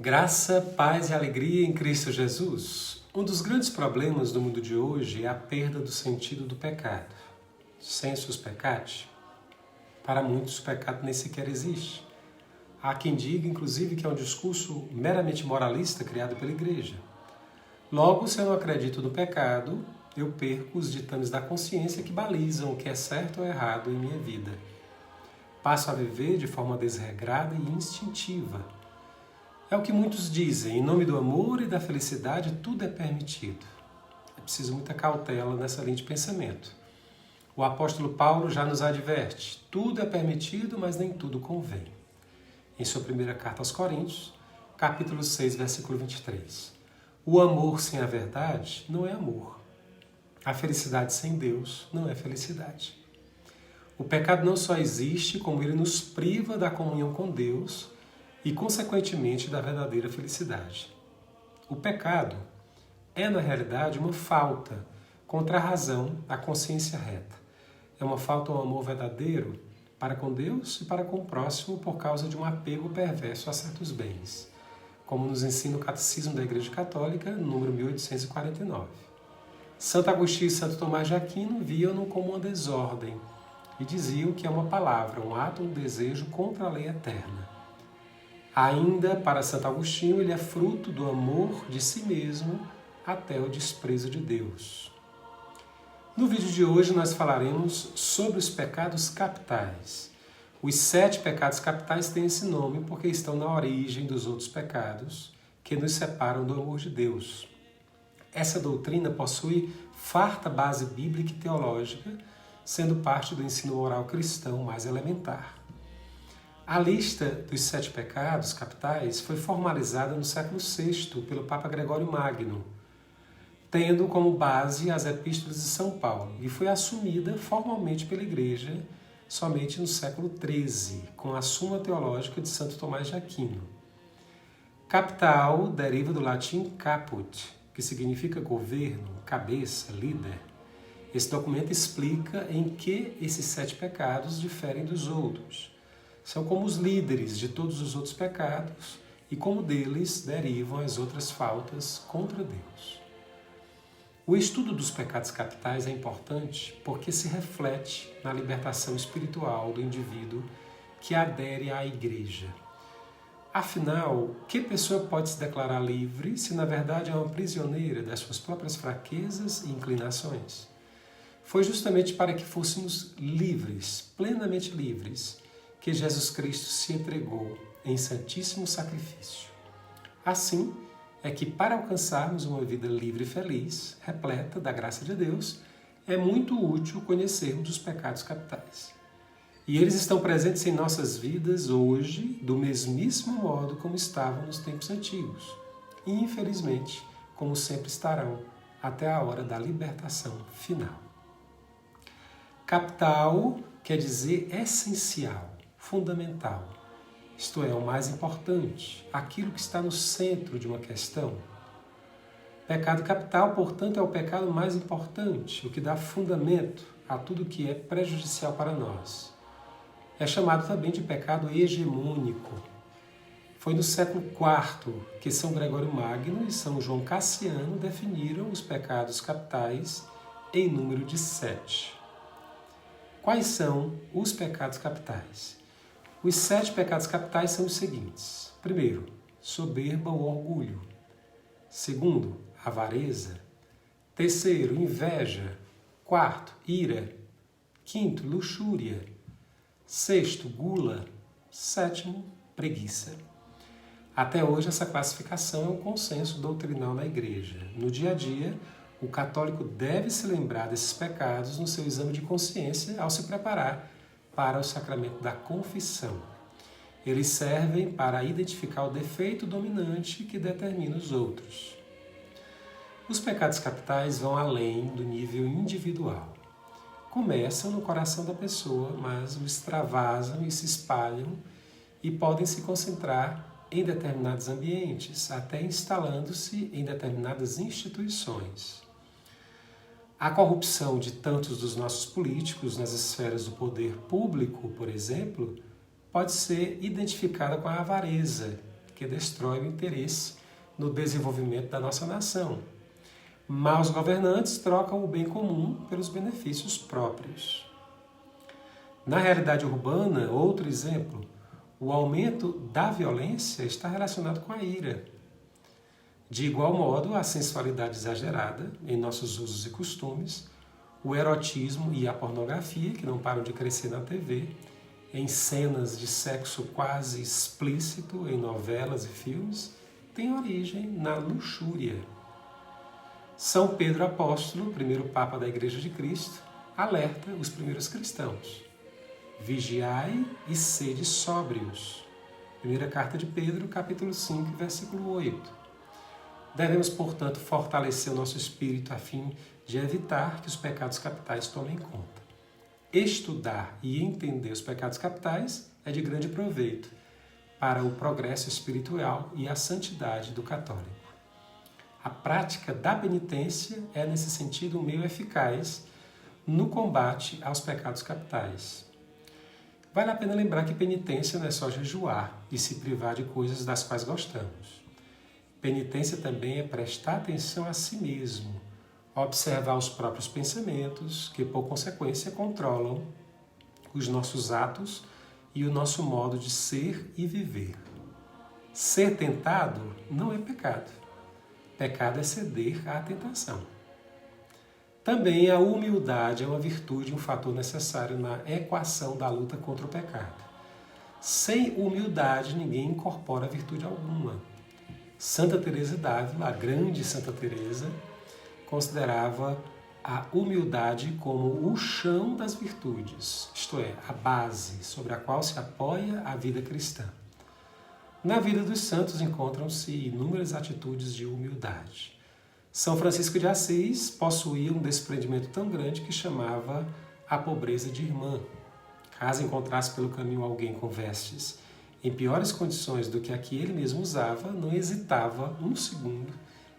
Graça, paz e alegria em Cristo Jesus. Um dos grandes problemas do mundo de hoje é a perda do sentido do pecado. Sensus peccati. Para muitos, o pecado nem sequer existe. Há quem diga, inclusive, que é um discurso meramente moralista criado pela Igreja. Logo, se eu não acredito no pecado, eu perco os ditames da consciência que balizam o que é certo ou errado em minha vida. Passo a viver de forma desregrada e instintiva. É o que muitos dizem, em nome do amor e da felicidade, tudo é permitido. É preciso muita cautela nessa linha de pensamento. O apóstolo Paulo já nos adverte, tudo é permitido, mas nem tudo convém. Em sua primeira carta aos Coríntios, capítulo 6, versículo 23. O amor sem a verdade não é amor. A felicidade sem Deus não é felicidade. O pecado não só existe, como ele nos priva da comunhão com Deus e, consequentemente, da verdadeira felicidade. O pecado é, na realidade, uma falta contra a razão, a consciência reta. É uma falta ao amor verdadeiro para com Deus e para com o próximo por causa de um apego perverso a certos bens, como nos ensina o Catecismo da Igreja Católica, número 1849. Santo Agostinho e Santo Tomás de Aquino viam-no como uma desordem e diziam que é uma palavra, um ato, um desejo contra a lei eterna. Ainda, para Santo Agostinho, ele é fruto do amor de si mesmo até o desprezo de Deus. No vídeo de hoje nós falaremos sobre os pecados capitais. Os 7 pecados capitais têm esse nome porque estão na origem dos outros pecados que nos separam do amor de Deus. Essa doutrina possui farta base bíblica e teológica, sendo parte do ensino moral cristão mais elementar. A lista dos 7 pecados capitais foi formalizada no século VI pelo Papa Gregório Magno, tendo como base as epístolas de São Paulo, e foi assumida formalmente pela Igreja somente no século XIII, com a Suma Teológica de Santo Tomás de Aquino. Capital deriva do latim caput, que significa governo, cabeça, líder. Esse documento explica em que esses 7 pecados diferem dos outros. São como os líderes de todos os outros pecados e como deles derivam as outras faltas contra Deus. O estudo dos pecados capitais é importante porque se reflete na libertação espiritual do indivíduo que adere à Igreja. Afinal, que pessoa pode se declarar livre se na verdade é uma prisioneira das suas próprias fraquezas e inclinações? Foi justamente para que fôssemos livres, plenamente livres, que Jesus Cristo se entregou em santíssimo sacrifício. Assim, é que para alcançarmos uma vida livre e feliz, repleta da graça de Deus, é muito útil conhecermos os pecados capitais. E eles estão presentes em nossas vidas hoje, do mesmíssimo modo como estavam nos tempos antigos. E, infelizmente, como sempre estarão, até a hora da libertação final. Capital quer dizer essencial, fundamental. Isto é, o mais importante, aquilo que está no centro de uma questão. Pecado capital, portanto, é o pecado mais importante, o que dá fundamento a tudo que é prejudicial para nós. É chamado também de pecado hegemônico. Foi no século IV que São Gregório Magno e São João Cassiano definiram os pecados capitais em número de 7. Quais são os pecados capitais? Os 7 pecados capitais são os seguintes. Primeiro, soberba ou orgulho. Segundo, avareza. Terceiro, inveja. Quarto, ira. Quinto, luxúria. Sexto, gula. Sétimo, preguiça. Até hoje, essa classificação é um consenso doutrinal na Igreja. No dia a dia, o católico deve se lembrar desses pecados no seu exame de consciência ao se preparar para o sacramento da confissão. Eles servem para identificar o defeito dominante que determina os outros. Os pecados capitais vão além do nível individual. Começam no coração da pessoa, mas o extravasam e se espalham e podem se concentrar em determinados ambientes, até instalando-se em determinadas instituições. A corrupção de tantos dos nossos políticos nas esferas do poder público, por exemplo, pode ser identificada com a avareza, porque destrói o interesse no desenvolvimento da nossa nação. Maus governantes trocam o bem comum pelos benefícios próprios. Na realidade urbana, outro exemplo, o aumento da violência está relacionado com a ira. De igual modo, a sensualidade exagerada em nossos usos e costumes, o erotismo e a pornografia, que não param de crescer na TV, em cenas de sexo quase explícito em novelas e filmes, têm origem na luxúria. São Pedro Apóstolo, primeiro Papa da Igreja de Cristo, alerta os primeiros cristãos. Vigiai e sede sóbrios. Primeira carta de Pedro, capítulo 5, versículo 8. Devemos, portanto, fortalecer o nosso espírito a fim de evitar que os pecados capitais tomem conta. Estudar e entender os pecados capitais é de grande proveito para o progresso espiritual e a santidade do católico. A prática da penitência é, nesse sentido, um meio eficaz no combate aos pecados capitais. Vale a pena lembrar que penitência não é só jejuar e se privar de coisas das quais gostamos. Penitência também é prestar atenção a si mesmo, observar os próprios pensamentos, que por consequência controlam os nossos atos e o nosso modo de ser e viver. Ser tentado não é pecado. Pecado é ceder à tentação. Também a humildade é uma virtude e um fator necessário na equação da luta contra o pecado. Sem humildade, ninguém incorpora virtude alguma. Santa Teresa d'Ávila, a grande Santa Teresa, considerava a humildade como o chão das virtudes, isto é, a base sobre a qual se apoia a vida cristã. Na vida dos santos encontram-se inúmeras atitudes de humildade. São Francisco de Assis possuía um desprendimento tão grande que chamava a pobreza de irmã. Caso encontrasse pelo caminho alguém com vestes em piores condições do que a que ele mesmo usava, não hesitava um segundo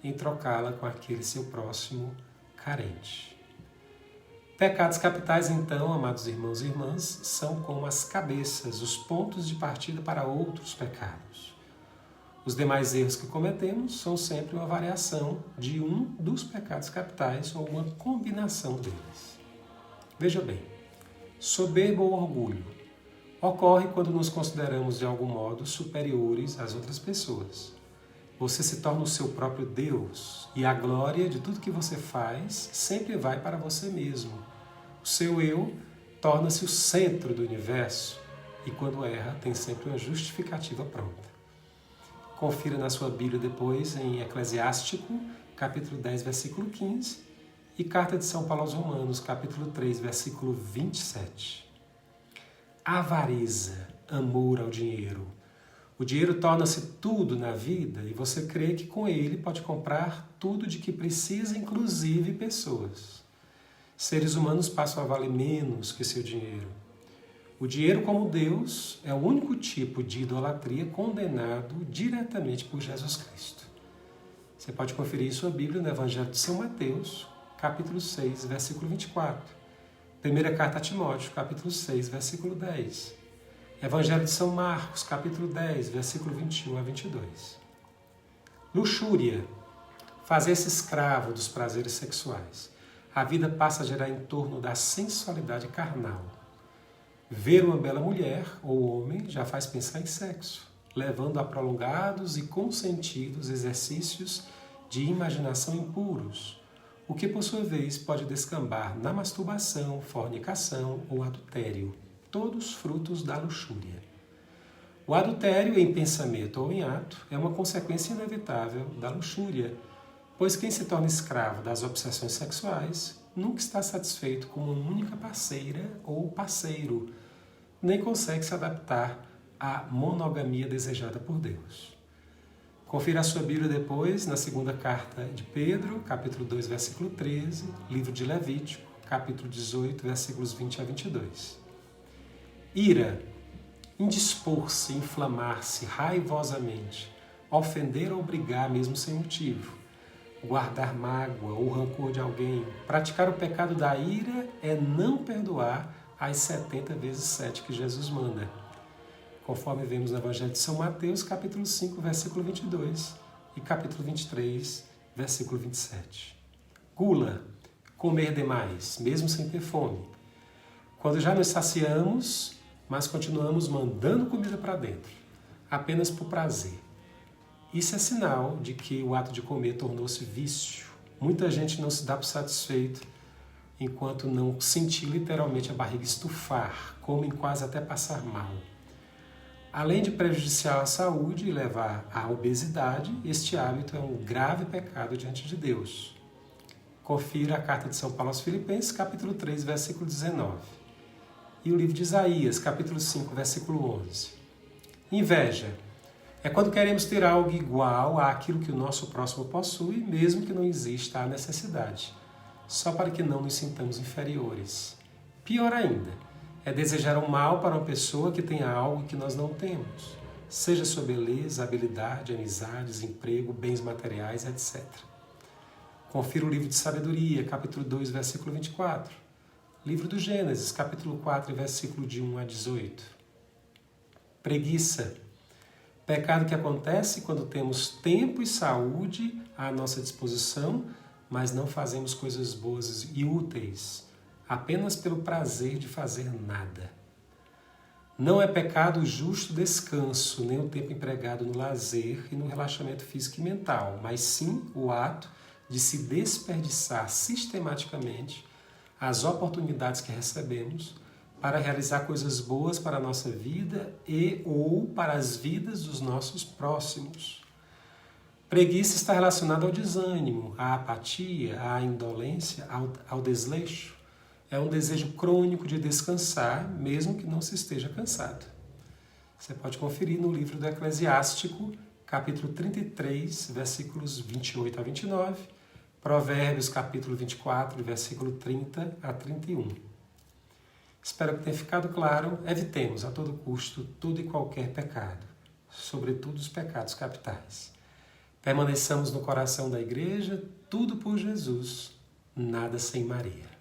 em trocá-la com aquele seu próximo carente. Pecados capitais, então, amados irmãos e irmãs, são como as cabeças, os pontos de partida para outros pecados. Os demais erros que cometemos são sempre uma variação de um dos pecados capitais ou uma combinação deles. Veja bem, soberba ou orgulho ocorre quando nos consideramos de algum modo superiores às outras pessoas. Você se torna o seu próprio Deus e a glória de tudo que você faz sempre vai para você mesmo. O seu eu torna-se o centro do universo e quando erra tem sempre uma justificativa pronta. Confira na sua Bíblia depois em Eclesiástico, capítulo 10, versículo 15 e Carta de São Paulo aos Romanos, capítulo 3, versículo 27. Avareza, amor ao dinheiro. O dinheiro torna-se tudo na vida e você crê que com ele pode comprar tudo de que precisa, inclusive pessoas. Seres humanos passam a valer menos que seu dinheiro. O dinheiro como Deus é o único tipo de idolatria condenado diretamente por Jesus Cristo. Você pode conferir em sua Bíblia no Evangelho de São Mateus, capítulo 6, versículo 24. Primeira carta a Timóteo, capítulo 6, versículo 10. Evangelho de São Marcos, capítulo 10, versículo 21 a 22. Luxúria, fazer-se escravo dos prazeres sexuais. A vida passa a girar em torno da sensualidade carnal. Ver uma bela mulher ou homem já faz pensar em sexo, levando a prolongados e consentidos exercícios de imaginação impuros, o que por sua vez pode descambar na masturbação, fornicação ou adultério, todos frutos da luxúria. O adultério em pensamento ou em ato é uma consequência inevitável da luxúria, pois quem se torna escravo das obsessões sexuais nunca está satisfeito com uma única parceira ou parceiro, nem consegue se adaptar à monogamia desejada por Deus. Confira a sua Bíblia depois na segunda carta de Pedro, capítulo 2, versículo 13, livro de Levítico, capítulo 18, versículos 20 a 22. Ira, indispor-se, inflamar-se raivosamente, ofender ou brigar mesmo sem motivo, guardar mágoa ou rancor de alguém, praticar o pecado da ira é não perdoar as 70 vezes 7 que Jesus manda. conforme vemos no Evangelho de São Mateus, capítulo 5, versículo 22 e capítulo 23, versículo 27. Gula, comer demais, mesmo sem ter fome. Quando já nos saciamos, mas continuamos mandando comida para dentro, apenas por prazer. Isso é sinal de que o ato de comer tornou-se vício. Muita gente não se dá por satisfeito enquanto não sentir literalmente a barriga estufar, comem quase até passar mal. Além de prejudicial à saúde e levar à obesidade, este hábito é um grave pecado diante de Deus. Confira a carta de São Paulo aos Filipenses, capítulo 3, versículo 19. E o livro de Isaías, capítulo 5, versículo 11. Inveja é quando queremos ter algo igual àquilo que o nosso próximo possui, mesmo que não exista a necessidade, só para que não nos sintamos inferiores. Pior ainda, é desejar o mal para uma pessoa que tenha algo que nós não temos, seja sua beleza, habilidade, amizades, emprego, bens materiais, etc. Confira o livro de Sabedoria, capítulo 2, versículo 24. Livro do Gênesis, capítulo 4, versículo de 1 a 18. Preguiça. Pecado que acontece quando temos tempo e saúde à nossa disposição, mas não fazemos coisas boas e úteis, apenas pelo prazer de fazer nada. Não é pecado o justo descanso, nem o tempo empregado no lazer e no relaxamento físico e mental, mas sim o ato de se desperdiçar sistematicamente as oportunidades que recebemos para realizar coisas boas para a nossa vida e ou para as vidas dos nossos próximos. Preguiça está relacionada ao desânimo, à apatia, à indolência, ao desleixo. É um desejo crônico de descansar, mesmo que não se esteja cansado. Você pode conferir no livro do Eclesiástico, capítulo 33, versículos 28 a 29, Provérbios, capítulo 24, versículo 30 a 31. Espero que tenha ficado claro. Evitemos a todo custo todo e qualquer pecado, sobretudo os pecados capitais. Permaneçamos no coração da Igreja, tudo por Jesus, nada sem Maria.